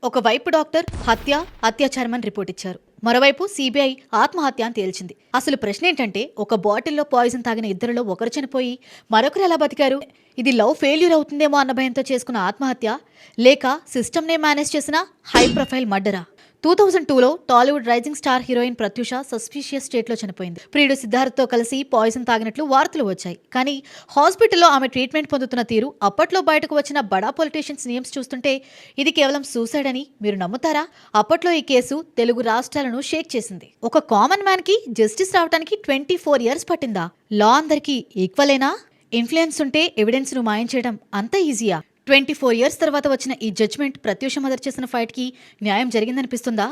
ఒకవైపు డాక్టర్ హత్య అత్యాచారం అని రిపోర్ట్ ఇచ్చారు. మరోవైపు సిబిఐ ఆత్మహత్య అని తేల్చింది. అసలు ప్రశ్న ఏంటంటే, ఒక బాటిల్లో పాయిజన్ తాగిన ఇద్దరిలో ఒకరు చనిపోయి మరొకరు ఎలా బతికారు? ఇది లవ్ ఫెయిల్యూర్ అవుతుందేమో అన్న భయంతో చేసుకున్న ఆత్మహత్య, లేక సిస్టమ్నే మేనేజ్ చేసిన హై ప్రొఫైల్ మర్డరా? 2002లో Tollywood rising star heroine Pratyusha suspicious స్టేట్లో చనిపోయింది. ప్రియుడు సిద్ధార్థ్తో కలిసి పాయిజన్ తాగినట్లు వార్తలు వచ్చాయి. కానీ హాస్పిటల్లో ఆమె ట్రీట్మెంట్ పొందుతున్న తీరు, అప్పట్లో బయటకు వచ్చిన బడా పొలిటీషియన్స్ నేమ్స్ చూస్తుంటే ఇది కేవలం సూసైడ్ అని మీరు నమ్ముతారా? అప్పట్లో ఈ కేసు తెలుగు రాష్ట్రాలను షేక్ చేసింది. ఒక కామన్ మ్యాన్ కి జస్టిస్ రావడానికి 24 years పట్టిందా? లా అందరికీ ఈక్వలేనా? ఇన్ఫ్లుయెన్స్ ఉంటే ఎవిడెన్స్ ను మాయం చేయడం అంత ఈజీయా? 24 years తర్వాత వచ్చిన ఈ జడ్జ్మెంట్ ప్రత్యూష మదర్ చేసిన ఫైట్ కి న్యాయం జరిగిందనిపిస్తుందా?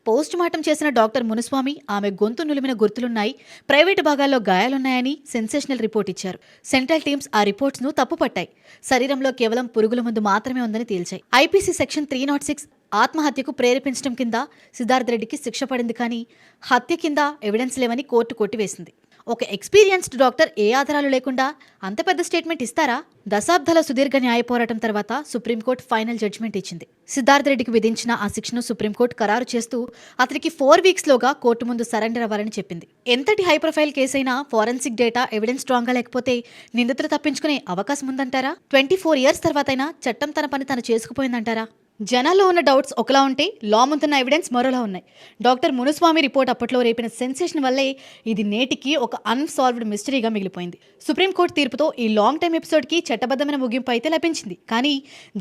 పోస్ట్ మార్టం చేసిన డాక్టర్ మునుస్వామి ఆమె గొంతు నులిమిన గుర్తులున్నాయి, ప్రైవేటు భాగాల్లో గాయాలున్నాయని సెన్సేషనల్ రిపోర్ట్ ఇచ్చారు. సెంట్రల్ టీమ్స్ ఆ రిపోర్ట్స్ ను తప్పుపట్టాయి. శరీరంలో కేవలం పురుగుల మందు మాత్రమే ఉందని తేల్చాయి. ఐపీసీ సెక్షన్ 306 ఆత్మహత్యకు ప్రేరేపించడం కింద సిద్ధార్థ్ రెడ్డికి శిక్ష పడింది. కానీ హత్య కింద ఎవిడెన్స్ లేవని కోర్టు కొట్టివేసింది. ఒక ఎక్స్పీరియన్స్డ్ డాక్టర్ ఏ ఆధారాలు లేకుండా అంత పెద్ద స్టేట్మెంట్ ఇస్తారా? దశాబ్దాల సుదీర్ఘ న్యాయ పోరాటం తర్వాత సుప్రీంకోర్టు ఫైనల్ జడ్జ్మెంట్ ఇచ్చింది. సిద్ధార్థ్ రెడ్డికి విధించిన ఆ శిక్షను సుప్రీంకోర్టు ఖరారు చేస్తూ అతనికి 4 weeks లోగా కోర్టు ముందు సరెండర్ అవ్వాలని చెప్పింది. ఎంతటి హై ప్రొఫైల్ కేసైనా ఫోరెన్సిక్ డేటా ఎవిడెన్స్ స్ట్రాంగ్ గా లేకపోతే నిందితులు తప్పించుకునే అవకాశం ఉందంటారా? 24 years తర్వాతైనా చట్టం తన పని తను చేసుకుపోయిందంటారా? జనాల్లో ఉన్న డౌట్స్ ఒకలా ఉంటే లా ముందున్న ఎవిడెన్స్ మరోలా ఉన్నాయి. డాక్టర్ మునుస్వామి రిపోర్ట్ అప్పట్లో రేపిన సెన్సేషన్ వల్లే ఇది నేటికి ఒక అన్సాల్వ్డ్ మిస్టరీగా మిగిలిపోయింది. సుప్రీంకోర్టు తీర్పుతో ఈ లాంగ్ టైమ్ ఎపిసోడ్కి చట్టబద్ధమైన ముగింపు అయితే లభించింది. కానీ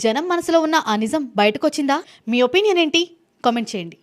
జనం మనసులో ఉన్న ఆ నిజం బయటకొచ్చిందా? మీ ఒపీనియన్ ఏంటి? కామెంట్ చేయండి.